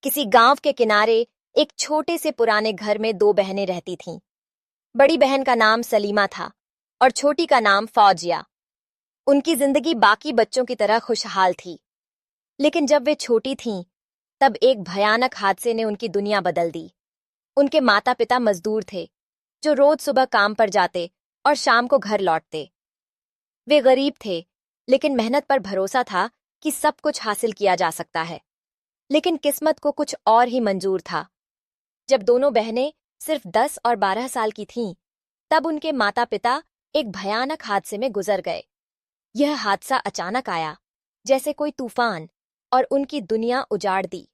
किसी गांव के किनारे एक छोटे से पुराने घर में दो बहनें रहती थीं। बड़ी बहन का नाम सलीमा था और छोटी का नाम फौजिया। उनकी जिंदगी बाकी बच्चों की तरह खुशहाल थी, लेकिन जब वे छोटी थीं, तब एक भयानक हादसे ने उनकी दुनिया बदल दी। उनके माता पिता मजदूर थे, जो रोज सुबह काम पर जाते और शाम को घर लौटते। वे गरीब थे, लेकिन मेहनत पर भरोसा था कि सब कुछ हासिल किया जा सकता है। लेकिन किस्मत को कुछ और ही मंजूर था। जब दोनों बहनें सिर्फ 10 और 12 साल की थीं, तब उनके माता पिता एक भयानक हादसे में गुजर गए। यह हादसा अचानक आया, जैसे कोई तूफान, और उनकी दुनिया उजाड़ दी।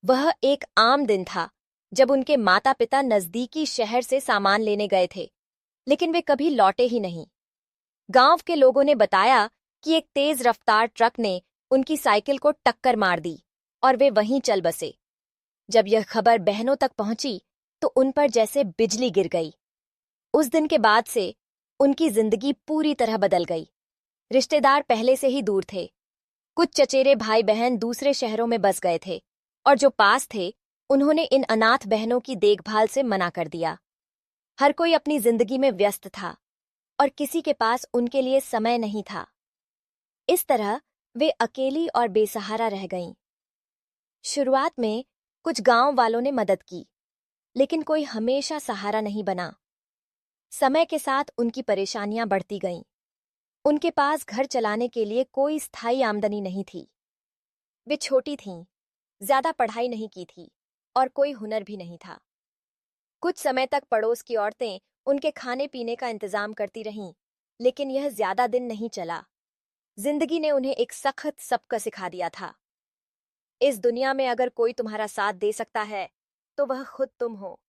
वह एक आम दिन था, जब उनके माता पिता नजदीकी शहर से सामान लेने गए थे, लेकिन वे कभी लौटे ही नहीं। गांव के लोगों ने बताया कि एक तेज रफ्तार ट्रक ने उनकी साइकिल को टक्कर मार दी और वे वहीं चल बसे। जब यह खबर बहनों तक पहुंची, तो उन पर जैसे बिजली गिर गई। उस दिन के बाद से उनकी जिंदगी पूरी तरह बदल गई। रिश्तेदार पहले से ही दूर थे। कुछ चचेरे भाई बहन दूसरे शहरों में बस गए थे, और जो पास थे, उन्होंने इन अनाथ बहनों की देखभाल से मना कर दिया। हर कोई अपनी जिंदगी में व्यस्त था, और किसी के पास उनके लिए समय नहीं था। इस तरह वे अकेली और बेसहारा रह गईं। शुरुआत में कुछ गांव वालों ने मदद की, लेकिन कोई हमेशा सहारा नहीं बना। समय के साथ उनकी परेशानियां बढ़ती गईं। उनके पास घर चलाने के लिए कोई स्थायी आमदनी नहीं थी। वे छोटी थीं, ज्यादा पढ़ाई नहीं की थी, और कोई हुनर भी नहीं था। कुछ समय तक पड़ोस की औरतें उनके खाने पीने का इंतजाम करती रहीं, लेकिन यह ज्यादा दिन नहीं चला। जिंदगी ने उन्हें एक सख्त सबक सिखा दिया था। इस दुनिया में अगर कोई तुम्हारा साथ दे सकता है, तो वह खुद तुम हो।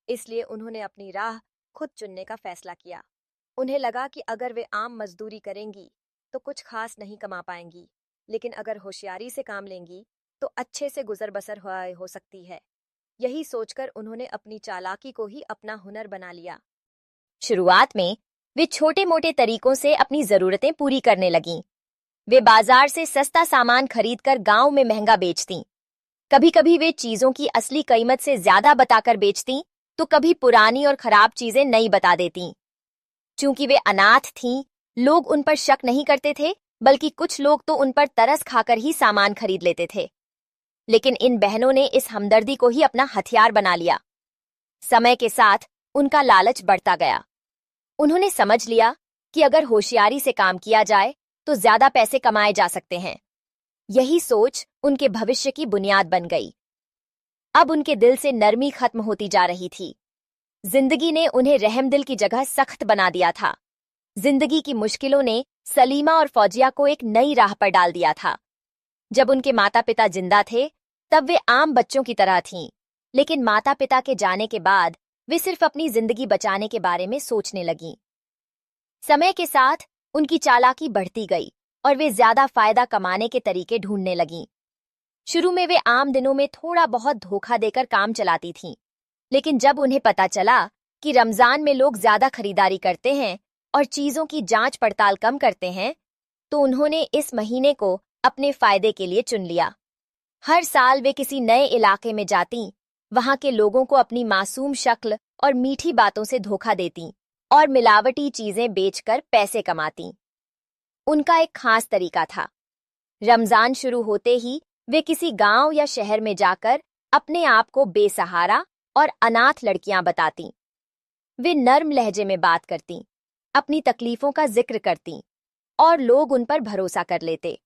इसलिए उन्होंने अपनी राह खुद चुनने का फैसला किया। उन्हें लगा कि अगर वे आम मजदूरी करेंगी, तो कुछ खास नहीं कमा पाएंगी, लेकिन अगर होशियारी से काम लेंगी, तो अच्छे से गुजर बसर हो सकती है। यही सोचकर उन्होंने अपनी चालाकी को ही अपना हुनर बना लिया। शुरुआत में वे छोटे मोटे तरीकों से अपनी जरूरतें पूरी करने लगीं। वे बाजार से सस्ता सामान खरीदकर गांव में महंगा बेचतीं। कभी कभी वे चीजों की असली कीमत से ज्यादा बताकर बेचतीं, तो कभी पुरानी और खराब चीजें नई बता देतीं। चूंकि वे अनाथ थीं, लोग उन पर शक नहीं करते थे, बल्कि कुछ लोग तो उन पर तरस खाकर ही सामान खरीद लेते थे। लेकिन इन बहनों ने इस हमदर्दी को ही अपना हथियार बना लिया। समय के साथ उनका लालच बढ़ता गया। उन्होंने समझ लिया कि अगर होशियारी से काम किया जाए, तो ज्यादा पैसे कमाए जा सकते हैं। यही सोच उनके भविष्य की बुनियाद बन गई। अब उनके दिल से नरमी खत्म होती जा रही थी। जिंदगी ने उन्हें रहमदिल की जगह सख्त बना दिया था। जिंदगी की मुश्किलों ने सलीमा और फौजिया को एक नई राह पर डाल दिया था। जब उनके माता पिता जिंदा थे, तब वे आम बच्चों की तरह थीं, लेकिन माता पिता के जाने के बाद वे सिर्फ अपनी जिंदगी बचाने के बारे में सोचने लगीं। समय के साथ उनकी चालाकी बढ़ती गई और वे ज्यादा फायदा कमाने के तरीके ढूंढने लगीं। शुरू में वे आम दिनों में थोड़ा बहुत धोखा देकर काम चलाती थीं, लेकिन जब उन्हें पता चला कि रमजान में लोग ज्यादा खरीदारी करते हैं और चीजों की जांच पड़ताल कम करते हैं, तो उन्होंने इस महीने को अपने फायदे के लिए चुन लिया। हर साल वे किसी नए इलाके में जातीं, वहां के लोगों को अपनी मासूम शक्ल और मीठी बातों से धोखा देतीं और मिलावटी चीजें बेचकर पैसे कमातीं। उनका एक खास तरीका था। रमजान शुरू होते ही वे किसी गांव या शहर में जाकर अपने आप को बेसहारा और अनाथ लड़कियां बतातीं। वे नर्म लहजे में बात करतीं, अपनी तकलीफों का जिक्र करतीं, और लोग उन पर भरोसा कर लेते।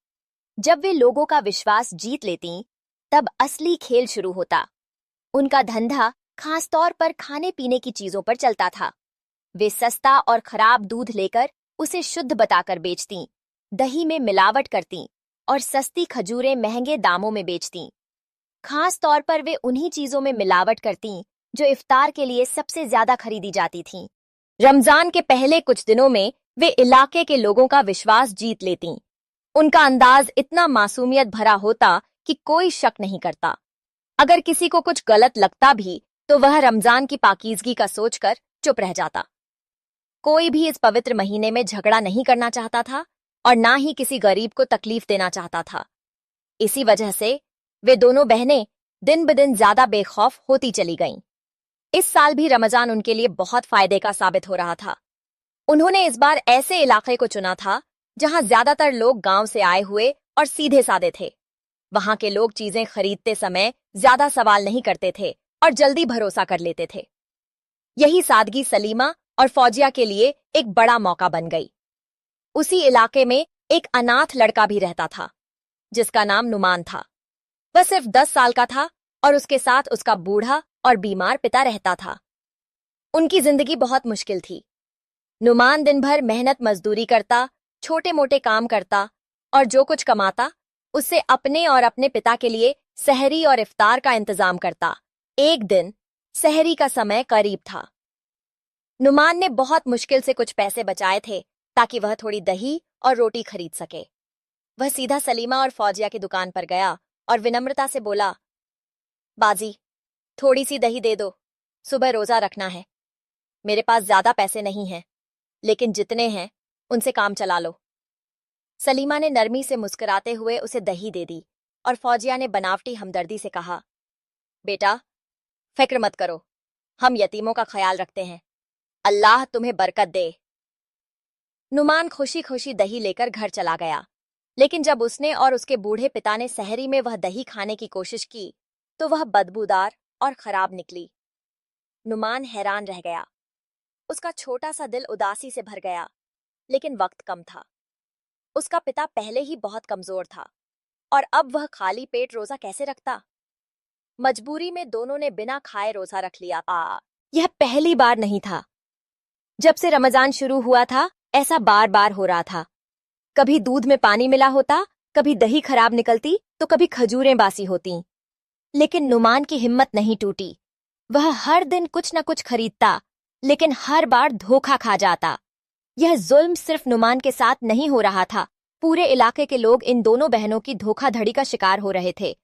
जब वे लोगों का विश्वास जीत लेतीं, तब असली खेल शुरू होता। उनका धंधा खास तौर पर खाने पीने की चीजों पर चलता था। वे सस्ता और खराब दूध लेकर उसे शुद्ध बताकर बेचतीं, दही में मिलावट करतीं और सस्ती खजूरें महंगे दामों में बेचतीं। खास तौर पर वे उन्हीं चीजों में मिलावट करतीं जो इफ्तार के लिए सबसे ज्यादा खरीदी जाती थीं। रमजान के पहले कुछ दिनों में वे इलाके के लोगों का विश्वास जीत लेतीं। उनका अंदाज इतना मासूमियत भरा होता कि कोई शक नहीं करता। अगर किसी को कुछ गलत लगता भी, तो वह रमजान की पाकीज़गी का सोचकर चुप रह जाता। कोई भी इस पवित्र महीने में झगड़ा नहीं करना चाहता था और ना ही किसी गरीब को तकलीफ देना चाहता था। इसी वजह से वे दोनों बहनें दिन ब दिन ज्यादा बेखौफ होती चली गईं। इस साल भी रमजान उनके लिए बहुत फायदे का साबित हो रहा था। उन्होंने इस बार ऐसे इलाके को चुना था जहां ज्यादातर लोग गांव से आए हुए और सीधे साधे थे। वहां के लोग चीजें खरीदते समय ज्यादा सवाल नहीं करते थे और जल्दी भरोसा कर लेते थे। यही सादगी सलीमा और फौजिया के लिए एक बड़ा मौका बन गई। उसी इलाके में एक अनाथ लड़का भी रहता था जिसका नाम नुमान था। वह सिर्फ 10 साल का था और उसके साथ उसका बूढ़ा और बीमार पिता रहता था। उनकी जिंदगी बहुत मुश्किल थी। नुमान दिन भर मेहनत मजदूरी करता, छोटे मोटे काम करता और जो कुछ कमाता उससे अपने और अपने पिता के लिए सहरी और इफ्तार का इंतजाम करता। एक दिन सहरी का समय करीब था। नुमान ने बहुत मुश्किल से कुछ पैसे बचाए थे ताकि वह थोड़ी दही और रोटी खरीद सके। वह सीधा सलीमा और फौजिया की दुकान पर गया और विनम्रता से बोला, बाजी, थोड़ी सी दही दे दो, सुबह रोजा रखना है। मेरे पास ज्यादा पैसे नहीं हैं, लेकिन जितने हैं उनसे काम चला लो। सलीमा ने नरमी से मुस्कुराते हुए उसे दही दे दी और फौजिया ने बनावटी हमदर्दी से कहा, बेटा, फिक्र मत करो, हम यतीमों का ख्याल रखते हैं, अल्लाह तुम्हें बरकत दे। नुमान खुशी खुशी दही लेकर घर चला गया, लेकिन जब उसने और उसके बूढ़े पिता ने सहरी में वह दही खाने की कोशिश की तो वह बदबूदार और खराब निकली। नुमान हैरान रह गया। उसका छोटा सा दिल उदासी से भर गया, लेकिन वक्त कम था। उसका पिता पहले ही बहुत कमजोर था और अब वह खाली पेट रोजा कैसे रखता। मजबूरी में दोनों ने बिना खाए रोजा रख लिया। यह पहली बार नहीं था। जब से रमजान शुरू हुआ था ऐसा बार बार हो रहा था। कभी दूध में पानी मिला होता, कभी दही खराब निकलती तो कभी खजूरें बासी होती। लेकिन नुमान की हिम्मत नहीं टूटी। वह हर दिन कुछ न कुछ खरीदता, लेकिन हर बार धोखा खा जाता। यह जुल्म सिर्फ नुमान के साथ नहीं हो रहा था, पूरे इलाके के लोग इन दोनों बहनों की धोखाधड़ी का शिकार हो रहे थे।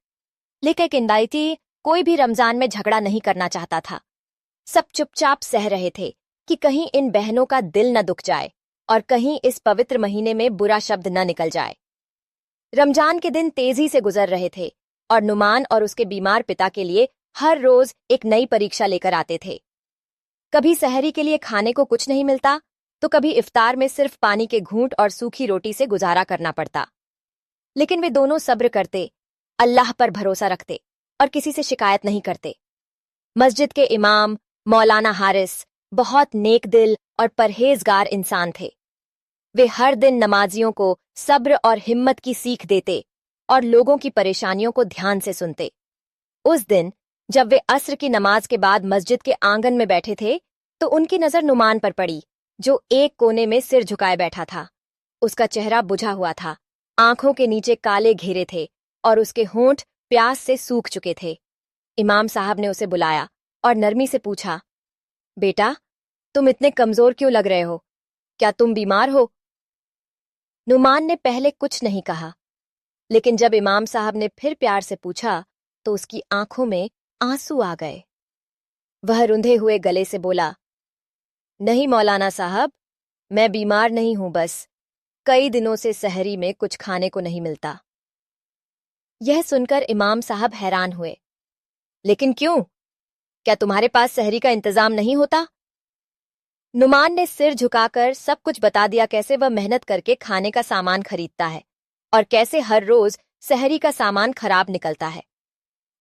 लेकिन किंदाइती कोई भी रमजान में झगड़ा नहीं करना चाहता था। सब चुपचाप सह रहे थे कि कहीं इन बहनों का दिल न दुख जाए और कहीं इस पवित्र महीने में बुरा शब्द न निकल जाए। रमजान के दिन तेजी से गुजर रहे थे और नुमान और उसके बीमार पिता के लिए हर रोज एक नई परीक्षा लेकर आते थे। कभी सहरी के लिए खाने को कुछ नहीं मिलता तो कभी इफ्तार में सिर्फ पानी के घूंट और सूखी रोटी से गुजारा करना पड़ता। लेकिन वे दोनों सब्र करते, अल्लाह पर भरोसा रखते और किसी से शिकायत नहीं करते। मस्जिद के इमाम मौलाना हारिस बहुत नेक दिल और परहेजगार इंसान थे। वे हर दिन नमाजियों को सब्र और हिम्मत की सीख देते और लोगों की परेशानियों को ध्यान से सुनते। उस दिन जब वे असर की नमाज के बाद मस्जिद के आंगन में बैठे थे तो उनकी नजर नुमान पर पड़ी, जो एक कोने में सिर झुकाए बैठा था। उसका चेहरा बुझा हुआ था, आंखों के नीचे काले घेरे थे और उसके होंठ प्यास से सूख चुके थे। इमाम साहब ने उसे बुलाया और नरमी से पूछा, बेटा, तुम इतने कमजोर क्यों लग रहे हो? क्या तुम बीमार हो? नुमान ने पहले कुछ नहीं कहा, लेकिन जब इमाम साहब ने फिर प्यार से पूछा तो उसकी आंखों में आंसू आ गए। वह रुंधे हुए गले से बोला, नहीं मौलाना साहब, मैं बीमार नहीं हूं, बस कई दिनों से सहरी में कुछ खाने को नहीं मिलता। यह सुनकर इमाम साहब हैरान हुए। लेकिन क्यों? क्या तुम्हारे पास सहरी का इंतजाम नहीं होता? नुमान ने सिर झुकाकर सब कुछ बता दिया, कैसे वह मेहनत करके खाने का सामान खरीदता है और कैसे हर रोज सहरी का सामान खराब निकलता है।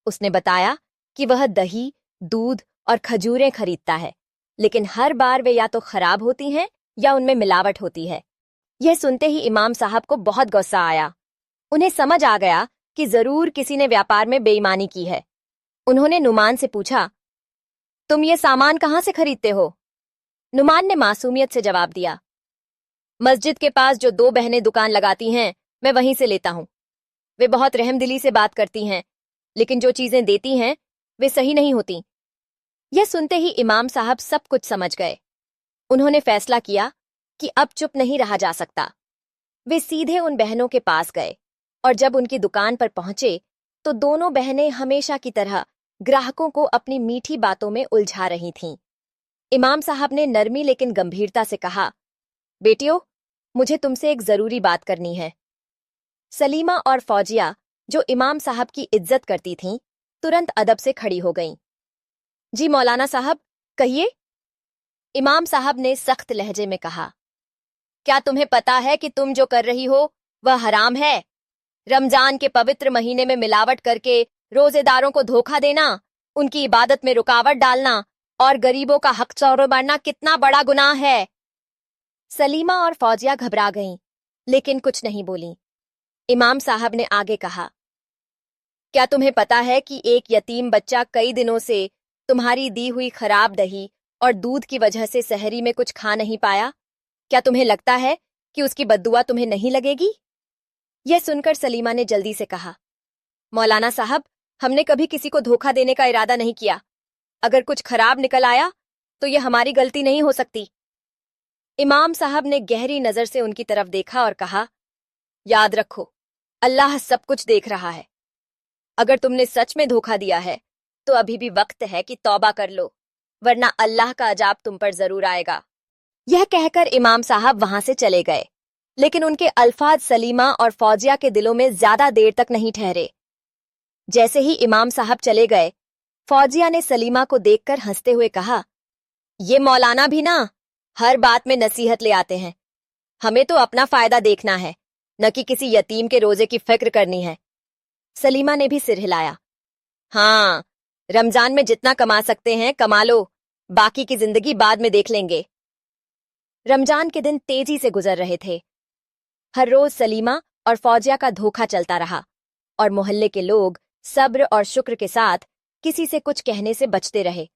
उसने बताया कि वह दही, दूध और खजूरें खरीदता है, लेकिन हर बार वे या तो खराब होती हैं या उनमें मिलावट होती है। यह सुनते ही इमाम साहब को बहुत गुस्सा आया। उन्हें समझ आ गया कि जरूर किसी ने व्यापार में बेईमानी की है। उन्होंने नुमान से पूछा, तुम ये सामान कहाँ से खरीदते हो? नुमान ने मासूमियत से जवाब दिया, मस्जिद के पास जो 2 बहनें दुकान लगाती हैं, मैं वहीं से लेता हूं। वे बहुत रहमदिली से बात करती हैं, लेकिन जो चीजें देती हैं वे सही नहीं होती। यह सुनते ही इमाम साहब सब कुछ समझ गए। उन्होंने फैसला किया कि अब चुप नहीं रहा जा सकता। वे सीधे उन बहनों के पास गए और जब उनकी दुकान पर पहुंचे तो दोनों बहनें हमेशा की तरह ग्राहकों को अपनी मीठी बातों में उलझा रही थीं। इमाम साहब ने नरमी लेकिन गंभीरता से कहा, बेटियों, मुझे तुमसे एक जरूरी बात करनी है। सलीमा और फौजिया, जो इमाम साहब की इज्जत करती थीं, तुरंत अदब से खड़ी हो गईं। जी मौलाना साहब, कहिए। इमाम साहब ने सख्त लहजे में कहा, क्या तुम्हें पता है कि तुम जो कर रही हो वह हराम है? रमजान के पवित्र महीने में मिलावट करके रोजेदारों को धोखा देना, उनकी इबादत में रुकावट डालना और गरीबों का हक चौरे मारना कितना बड़ा गुनाह है। सलीमा और फौजिया घबरा गईं, लेकिन कुछ नहीं बोलीं। इमाम साहब ने आगे कहा, क्या तुम्हें पता है कि एक यतीम बच्चा कई दिनों से तुम्हारी दी हुई खराब दही और दूध की वजह से सहरी में कुछ खा नहीं पाया? क्या तुम्हें लगता है कि उसकी बद्दुआ तुम्हें नहीं लगेगी? यह सुनकर सलीमा ने जल्दी से कहा, मौलाना साहब, हमने कभी किसी को धोखा देने का इरादा नहीं किया। अगर कुछ खराब निकल आया तो यह हमारी गलती नहीं हो सकती। इमाम साहब ने गहरी नजर से उनकी तरफ देखा और कहा, याद रखो, अल्लाह सब कुछ देख रहा है। अगर तुमने सच में धोखा दिया है तो अभी भी वक्त है कि तौबा कर लो, वरना अल्लाह का अजाब तुम पर जरूर आएगा। यह कहकर इमाम साहब वहां से चले गए, लेकिन उनके अल्फाज सलीमा और फौजिया के दिलों में ज्यादा देर तक नहीं ठहरे। जैसे ही इमाम साहब चले गए, फौजिया ने सलीमा को देखकर हंसते हुए कहा, ये मौलाना भी ना हर बात में नसीहत ले आते हैं। हमें तो अपना फायदा देखना है, न कि किसी यतीम के रोजे की फिक्र करनी है। सलीमा ने भी सिर हिलाया, हाँ, रमजान में जितना कमा सकते हैं कमा लो, बाकी की जिंदगी बाद में देख लेंगे। रमजान के दिन तेजी से गुजर रहे थे। हर रोज सलीमा और फौजिया का धोखा चलता रहा और मोहल्ले के लोग सब्र और शुक्र के साथ किसी से कुछ कहने से बचते रहे।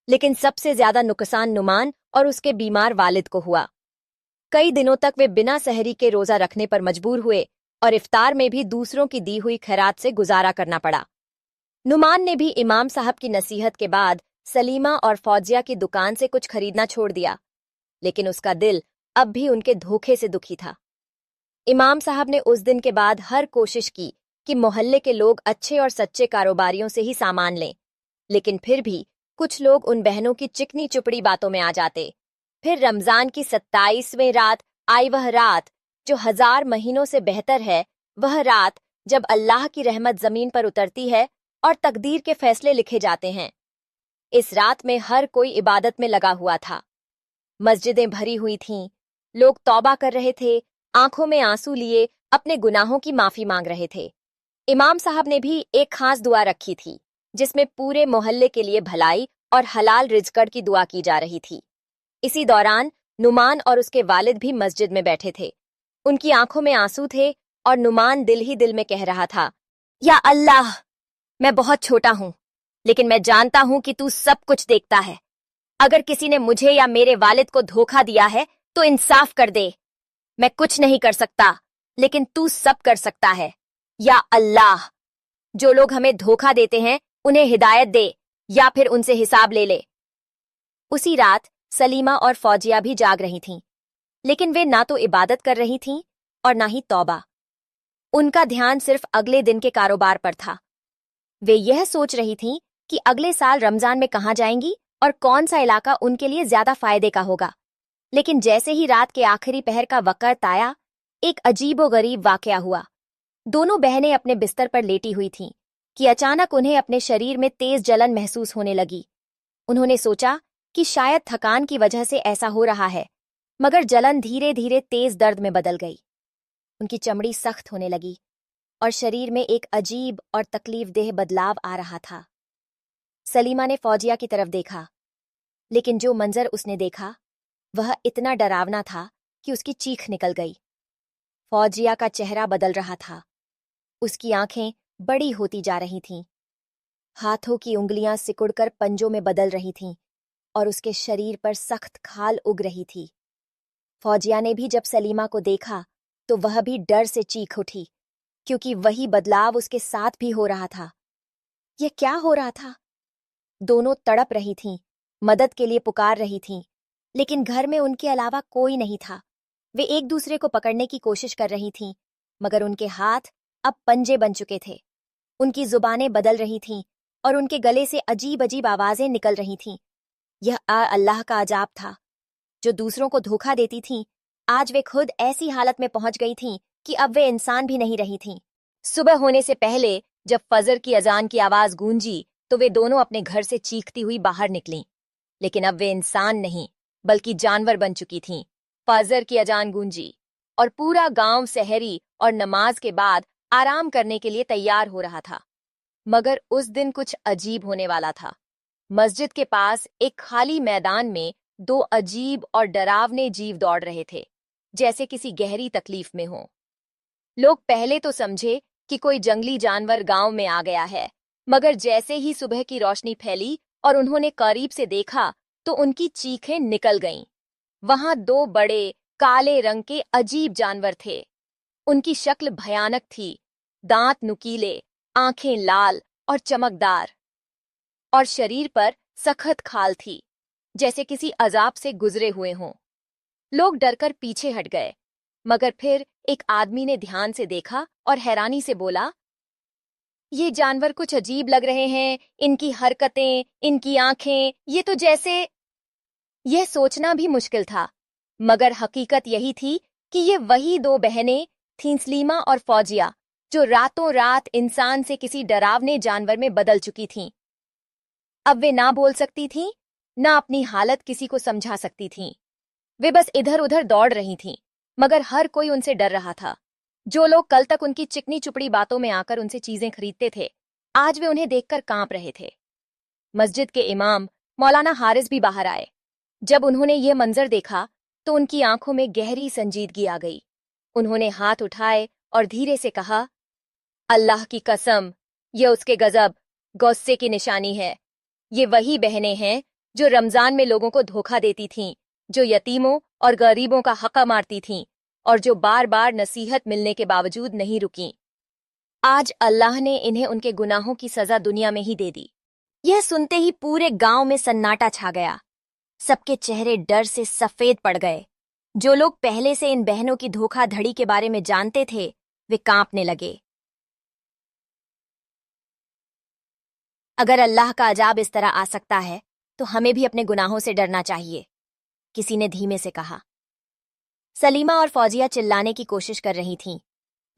लेकिन सबसे ज्यादा नुकसान नुमान और उसके बीमार वालिद को हुआ। कई दिनों तक वे बिना सहरी के रोजा रखने पर मजबूर हुए और इफ्तार में भी दूसरों की दी हुई खैरात से गुजारा करना पड़ा। नुमान ने भी इमाम साहब की नसीहत के बाद सलीमा और फौजिया की दुकान से कुछ खरीदना छोड़ दिया, लेकिन उसका दिल अब भी उनके धोखे से दुखी था। इमाम साहब ने उस दिन के बाद हर कोशिश की कि मोहल्ले के लोग अच्छे और सच्चे कारोबारियों से ही सामान लें, लेकिन फिर भी कुछ लोग उन बहनों की चिकनी चुपड़ी बातों में आ जाते। फिर रमजान की 27वीं रात आई, वह रात जो 1000 महीनों से बेहतर है, वह रात जब अल्लाह की रहमत जमीन पर उतरती है और तकदीर के फैसले लिखे जाते हैं। इस रात में हर कोई इबादत में लगा हुआ था। मस्जिदें भरी हुई थीं, लोग तौबा कर रहे थे, आंखों में आंसू लिए अपने गुनाहों की माफी मांग रहे थे। इमाम साहब ने भी एक खास दुआ रखी थी, जिसमें पूरे मोहल्ले के लिए भलाई और हलाल रिज़्क़ की दुआ की जा रही थी। इसी दौरान नुमान और उसके वालिद भी मस्जिद में बैठे थे। उनकी आंखों में आंसू थे और नुमान दिल ही दिल में कह रहा था, या अल्लाह, मैं बहुत छोटा हूं, लेकिन मैं जानता हूं कि तू सब कुछ देखता है। अगर किसी ने मुझे या मेरे वालिद को धोखा दिया है तो इंसाफ कर दे। मैं कुछ नहीं कर सकता, लेकिन तू सब कर सकता है। या अल्लाह, जो लोग हमें धोखा देते हैं उन्हें हिदायत दे या फिर उनसे हिसाब ले ले। उसी रात सलीमा और फौजिया भी जाग रही थीं, लेकिन वे ना तो इबादत कर रही थीं और ना ही तौबा। उनका ध्यान सिर्फ अगले दिन के कारोबार पर था। वे यह सोच रही थीं कि अगले साल रमजान में कहाँ जाएंगी और कौन सा इलाका उनके लिए ज्यादा फायदे का होगा। लेकिन जैसे ही रात के आखिरी पहर का वक़्त आया, एक अजीबोगरीब वाकया हुआ। दोनों बहनें अपने बिस्तर पर लेटी हुई थीं कि अचानक उन्हें अपने शरीर में तेज जलन महसूस होने लगी। उन्होंने सोचा कि शायद थकान की वजह से ऐसा हो रहा है, मगर जलन धीरे धीरे तेज दर्द में बदल गई। उनकी चमड़ी सख्त होने लगी और शरीर में एक अजीब और तकलीफदेह बदलाव आ रहा था। सलीमा ने फौजिया की तरफ देखा, लेकिन जो मंजर उसने देखा वह इतना डरावना था कि उसकी चीख निकल गई। फौजिया का चेहरा बदल रहा था, उसकी आंखें बड़ी होती जा रही थीं, हाथों की उंगलियां सिकुड़कर पंजों में बदल रही थीं और उसके शरीर पर सख्त खाल उग रही थी। फौजिया ने भी जब सलीमा को देखा तो वह भी डर से चीख उठी, क्योंकि वही बदलाव उसके साथ भी हो रहा था। यह क्या हो रहा था? दोनों तड़प रही थीं, मदद के लिए पुकार रही थीं, लेकिन घर में उनके अलावा कोई नहीं था। वे एक दूसरे को पकड़ने की कोशिश कर रही थीं, मगर उनके हाथ अब पंजे बन चुके थे। उनकी जुबानें बदल रही थीं और उनके गले से अजीब अजीब आवाजें निकल रही थीं। यह अल्लाह का अजाब था। जो दूसरों को धोखा देती थीं, आज वे खुद ऐसी हालत में पहुंच गई थीं कि अब वे इंसान भी नहीं रही थीं। सुबह होने से पहले जब फजर की अजान की आवाज गूंजी तो वे दोनों अपने घर से चीखती हुई बाहर निकलीं। लेकिन अब वे इंसान नहीं बल्कि जानवर बन चुकी थीं। फजर की अजान गूंजी और पूरा गांव सहरी और नमाज के बाद आराम करने के लिए तैयार हो रहा था। मगर उस दिन कुछ अजीब होने वाला था। मस्जिद के पास एक खाली मैदान में दो अजीब और डरावने जीव दौड़ रहे थे, जैसे किसी गहरी तकलीफ में हो। लोग पहले तो समझे कि कोई जंगली जानवर गांव में आ गया है, मगर जैसे ही सुबह की रोशनी फैली और उन्होंने करीब से देखा तो उनकी चीखें निकल गईं। वहां दो बड़े काले रंग के अजीब जानवर थे। उनकी शक्ल भयानक थी, दांत नुकीले, आंखें लाल और चमकदार, और शरीर पर सख्त खाल थी, जैसे किसी अजाब से गुजरे हुए हों। लोग डरकर पीछे हट गए, मगर फिर एक आदमी ने ध्यान से देखा और हैरानी से बोला, ये जानवर कुछ अजीब लग रहे हैं, इनकी हरकतें, इनकी आंखें, ये तो जैसे। यह सोचना भी मुश्किल था, मगर हकीकत यही थी कि ये वही दो बहनें थीं, सलीमा और फौजिया, जो रातों रात इंसान से किसी डरावने जानवर में बदल चुकी थीं। अब वे ना बोल सकती थीं, ना अपनी हालत किसी को समझा सकती थीं। वे बस इधर उधर दौड़ रही थीं, मगर हर कोई उनसे डर रहा था। जो लोग कल तक उनकी चिकनी चुपड़ी बातों में आकर उनसे चीजें खरीदते थे, आज वे उन्हें देखकर कांप रहे थे। मस्जिद के इमाम मौलाना हारिस भी बाहर आए। जब उन्होंने ये मंजर देखा तो उनकी आंखों में गहरी संजीदगी आ गई। उन्होंने हाथ उठाए और धीरे से कहा, अल्लाह की कसम, ये उसके गजब, गुस्से की निशानी है। ये वही बहनें हैं जो रमजान में लोगों को धोखा देती थीं, जो यतीमों और गरीबों का हक़ मारती थीं, और जो बार बार नसीहत मिलने के बावजूद नहीं रुकीं। आज अल्लाह ने इन्हें उनके गुनाहों की सजा दुनिया में ही दे दी। यह सुनते ही पूरे गांव में सन्नाटा छा गया। सबके चेहरे डर से सफेद पड़ गए। जो लोग पहले से इन बहनों की धोखाधड़ी के बारे में जानते थे, वे कांपने लगे। अगर अल्लाह का अजाब इस तरह आ सकता है तो हमें भी अपने गुनाहों से डरना चाहिए, किसी ने धीमे से कहा। सलीमा और फौजिया चिल्लाने की कोशिश कर रही थीं,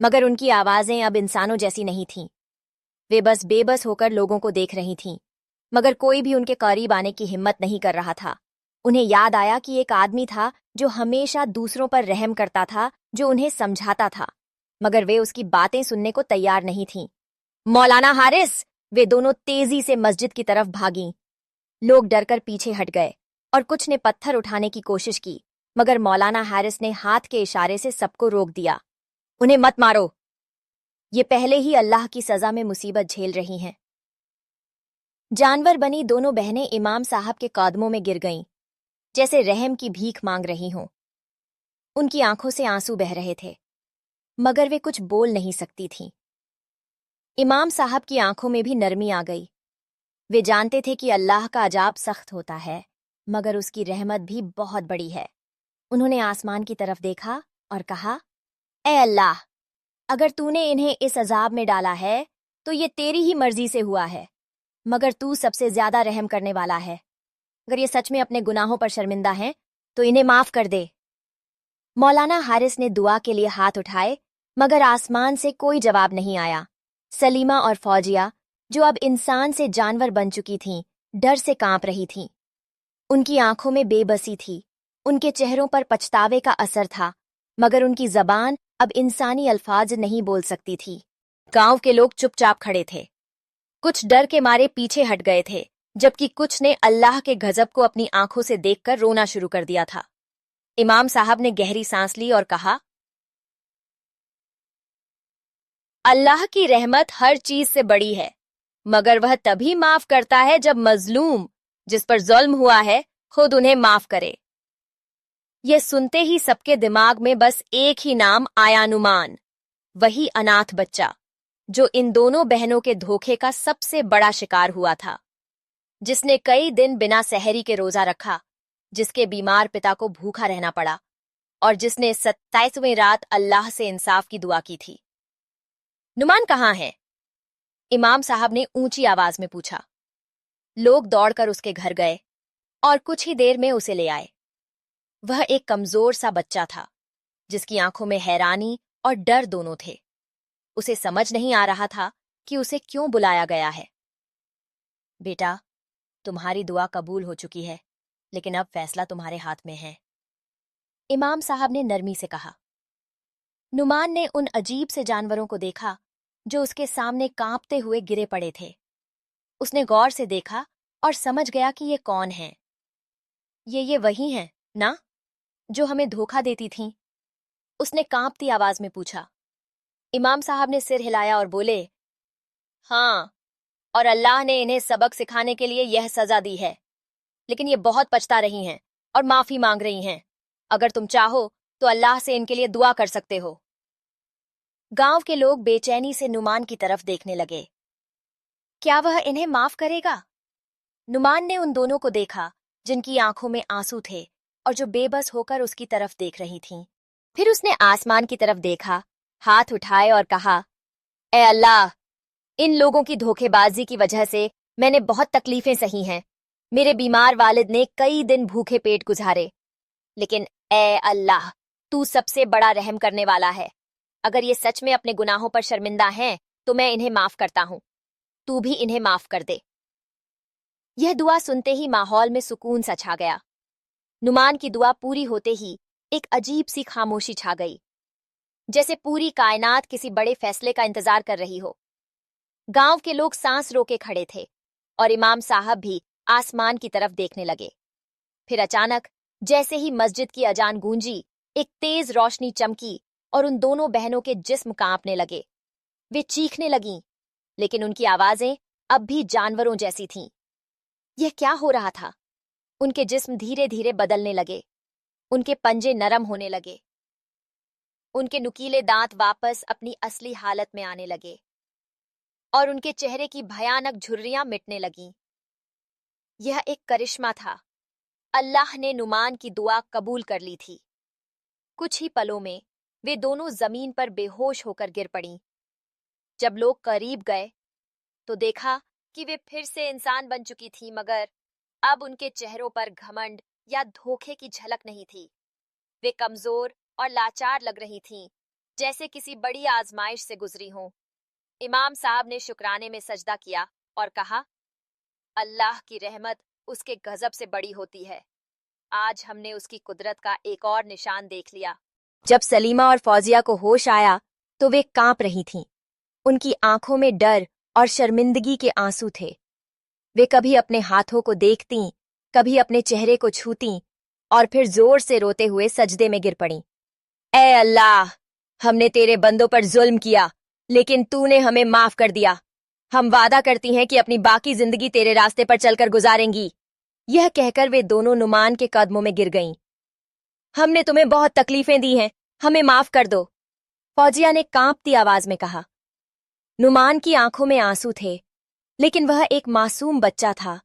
मगर उनकी आवाजें अब इंसानों जैसी नहीं थीं। वे बस बेबस होकर लोगों को देख रही थीं, मगर कोई भी उनके करीब आने की हिम्मत नहीं कर रहा था। उन्हें याद आया कि एक आदमी था जो हमेशा दूसरों पर रहम करता था, जो उन्हें समझाता था, मगर वे उसकी बातें सुनने को तैयार नहीं थीं। मौलाना हारिस! वे दोनों तेजी से मस्जिद की तरफ भागीं। लोग डरकर पीछे हट गए और कुछ ने पत्थर उठाने की कोशिश की, मगर मौलाना हारिस ने हाथ के इशारे से सबको रोक दिया। उन्हें मत मारो, ये पहले ही अल्लाह की सजा में मुसीबत झेल रही हैं। जानवर बनी दोनों बहनें इमाम साहब के कदमों में गिर गईं, जैसे रहम की भीख मांग रही हों। उनकी आंखों से आंसू बह रहे थे, मगर वे कुछ बोल नहीं सकती थीं। इमाम साहब की आंखों में भी नरमी आ गई। वे जानते थे कि अल्लाह का अजाब सख्त होता है, मगर उसकी रहमत भी बहुत बड़ी है। उन्होंने आसमान की तरफ देखा और कहा, ए अल्लाह, अगर तूने इन्हें इस अजाब में डाला है तो ये तेरी ही मर्जी से हुआ है, मगर तू सबसे ज्यादा रहम करने वाला है। अगर ये सच में अपने गुनाहों पर शर्मिंदा हैं तो इन्हें माफ कर दे। मौलाना हारिस ने दुआ के लिए हाथ उठाए, मगर आसमान से कोई जवाब नहीं आया। सलीमा और फौजिया, जो अब इंसान से जानवर बन चुकी थीं, डर से कांप रही थीं। उनकी आंखों में बेबसी थी, उनके चेहरों पर पछतावे का असर था, मगर उनकी जबान अब इंसानी अल्फाज नहीं बोल सकती थी। गांव के लोग चुपचाप खड़े थे। कुछ डर के मारे पीछे हट गए थे, जबकि कुछ ने अल्लाह के गजब को अपनी आंखों से देखकर रोना शुरू कर दिया था। इमाम साहब ने गहरी सांस ली और कहा, अल्लाह की रहमत हर चीज से बड़ी है, मगर वह तभी माफ करता है जब मजलूम, जिस पर जुल्म हुआ है, खुद उन्हें माफ करे। यह सुनते ही सबके दिमाग में बस एक ही नाम आया, नुमान, वही अनाथ बच्चा जो इन दोनों बहनों के धोखे का सबसे बड़ा शिकार हुआ था, जिसने कई दिन बिना सहरी के रोजा रखा, जिसके बीमार पिता को भूखा रहना पड़ा, और जिसने 27वीं रात अल्लाह से इंसाफ की दुआ की थी। नुमान कहाँ है? इमाम साहब ने ऊंची आवाज में पूछा। लोग दौड़कर उसके घर गए और कुछ ही देर में उसे ले आए। वह एक कमजोर सा बच्चा था, जिसकी आंखों में हैरानी और डर दोनों थे। उसे समझ नहीं आ रहा था कि उसे क्यों बुलाया गया है। बेटा, तुम्हारी दुआ कबूल हो चुकी है, लेकिन अब फैसला तुम्हारे हाथ में है, इमाम साहब ने नरमी से कहा। नुमान ने उन अजीब से जानवरों को देखा जो उसके सामने कांपते हुए गिरे पड़े थे। उसने गौर से देखा और समझ गया कि ये कौन हैं। ये वही हैं ना जो हमें धोखा देती थीं? उसने कांपती आवाज में पूछा। इमाम साहब ने सिर हिलाया और बोले, हाँ, और अल्लाह ने इन्हें सबक सिखाने के लिए यह सजा दी है, लेकिन ये बहुत पछता रही हैं और माफी मांग रही हैं। अगर तुम चाहो तो अल्लाह से इनके लिए दुआ कर सकते हो। गांव के लोग बेचैनी से नुमान की तरफ देखने लगे। क्या वह इन्हें माफ करेगा? नुमान ने उन दोनों को देखा जिनकी आंखों में आंसू थे और जो बेबस होकर उसकी तरफ देख रही थीं। फिर उसने आसमान की तरफ देखा, हाथ उठाए और कहा, ए अल्लाह, इन लोगों की धोखेबाजी की वजह से मैंने बहुत तकलीफें सही हैं। मेरे बीमार वालिद ने कई दिन भूखे पेट गुजारे, लेकिन ए अल्लाह, तू सबसे बड़ा रहम करने वाला है। अगर ये सच में अपने गुनाहों पर शर्मिंदा हैं तो मैं इन्हें माफ करता हूं, तू भी इन्हें माफ कर दे। यह दुआ सुनते ही माहौल में सुकून सा छा गया। नुमान की दुआ पूरी होते ही एक अजीब सी खामोशी छा गई, जैसे पूरी कायनात किसी बड़े फैसले का इंतजार कर रही हो। गांव के लोग सांस रोके खड़े थे और इमाम साहब भी आसमान की तरफ देखने लगे। फिर अचानक जैसे ही मस्जिद की अजान गूंजी, एक तेज रोशनी चमकी और उन दोनों बहनों के जिस्म कांपने लगे। वे चीखने लगीं, लेकिन उनकी आवाजें अब भी जानवरों जैसी थीं। यह क्या हो रहा था? उनके जिस्म धीरे धीरे बदलने लगे, उनके पंजे नरम होने लगे, उनके नुकीले दांत वापस अपनी असली हालत में आने लगे और उनके चेहरे की भयानक झुर्रियां मिटने लगीं। यह एक करिश्मा था। अल्लाह ने नुमान की दुआ कबूल कर ली थी। कुछ ही पलों में वे दोनों जमीन पर बेहोश होकर गिर पड़ीं। जब लोग करीब गए तो देखा कि वे फिर से इंसान बन चुकी थीं, मगर अब उनके चेहरों पर घमंड या धोखे की झलक नहीं थी। वे कमजोर और लाचार लग रही थीं, जैसे किसी बड़ी आजमाइश से गुजरी हों। इमाम साहब ने शुक्राने में सजदा किया और कहा, अल्लाह की रहमत उसके गजब से बड़ी होती है। आज हमने उसकी कुदरत का एक और निशान देख लिया। जब सलीमा और फौजिया को होश आया तो वे कांप रही थीं। उनकी आंखों में डर और शर्मिंदगी के आंसू थे। वे कभी अपने हाथों को देखतीं, कभी अपने चेहरे को छूतीं और फिर जोर से रोते हुए सजदे में गिर पड़ीं। ए अल्लाह, हमने तेरे बंदों पर जुल्म किया, लेकिन तूने हमें माफ कर दिया। हम वादा करती हैं कि अपनी बाकी जिंदगी तेरे रास्ते पर चलकर गुजारेंगी। यह कहकर वे दोनों नुमान के कदमों में गिर गईं। हमने तुम्हें बहुत तकलीफें दी हैं, हमें माफ कर दो, फौजिया ने कांपती आवाज में कहा। नुमान की आंखों में आंसू थे, लेकिन वह एक मासूम बच्चा था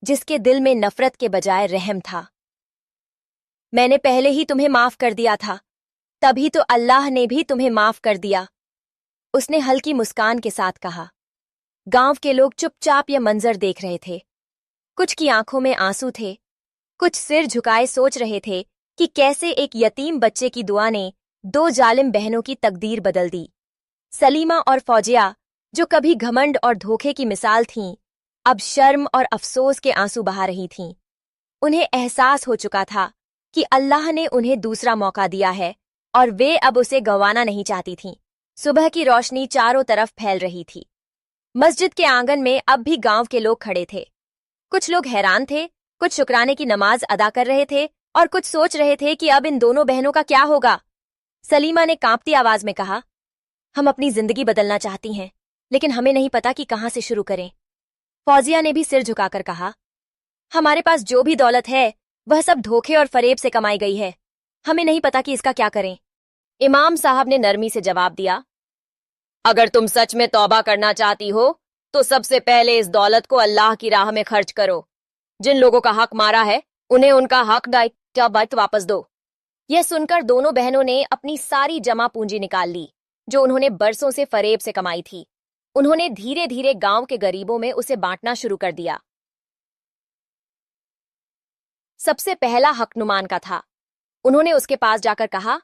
जिसके दिल में नफरत के बजाय रहम था। मैंने पहले ही तुम्हें माफ कर दिया था, तभी तो अल्लाह ने भी तुम्हें माफ कर दिया, उसने हल्की मुस्कान के साथ कहा। गांव के लोग चुपचाप यह मंजर देख रहे थे। कुछ की आंखों में आंसू थे, कुछ सिर झुकाए सोच रहे थे कि कैसे एक यतीम बच्चे की दुआ ने दो जालिम बहनों की तकदीर बदल दी। सलीमा और फौजिया, जो कभी घमंड और धोखे की मिसाल थीं, अब शर्म और अफसोस के आंसू बहा रही थीं। उन्हें एहसास हो चुका था कि अल्लाह ने उन्हें दूसरा मौका दिया है और वे अब उसे गंवाना नहीं चाहती थीं। सुबह की रोशनी चारों तरफ फैल रही थी। मस्जिद के आंगन में अब भी गांव के लोग खड़े थे। कुछ लोग हैरान थे, कुछ शुक्राने की नमाज अदा कर रहे थे और कुछ सोच रहे थे कि अब इन दोनों बहनों का क्या होगा। सलीमा ने कांपती आवाज में कहा, हम अपनी जिंदगी बदलना चाहती हैं, लेकिन हमें नहीं पता कि कहां से शुरू करें। फौजिया ने भी सिर झुकाकर कहा, हमारे पास जो भी दौलत है वह सब धोखे और फरेब से कमाई गई है, हमें नहीं पता कि इसका क्या करें। इमाम साहब ने नरमी से जवाब दिया, अगर तुम सच में तौबा करना चाहती हो तो सबसे पहले इस दौलत को अल्लाह की राह में खर्च करो। जिन लोगों का हक मारा है उन्हें उनका हक दायित्व वापस दो। यह सुनकर दोनों बहनों ने अपनी सारी जमा पूंजी निकाल ली जो उन्होंने बरसों से फरेब से कमाई थी। उन्होंने धीरे धीरे गांव के गरीबों में उसे बांटना शुरू कर दिया। सबसे पहला हक नुमान का था। उन्होंने उसके पास जाकर कहा,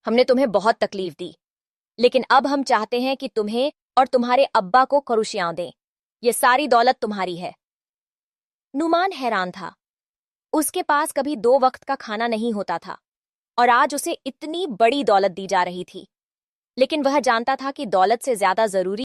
हमने तुम्हें बहुत तकलीफ दी, لیکن اب ہم چاہتے ہیں کہ تمہیں اور تمہارے ابا کو خرشیاں دیں. یہ ساری دولت تمہاری ہے. نعمان حیران تھا. اس کے پاس کبھی 2 وقت کا کھانا نہیں ہوتا تھا اور آج اسے اتنی بڑی دولت دی جا رہی تھی. لیکن وہ جانتا تھا کہ دولت سے زیادہ ضروری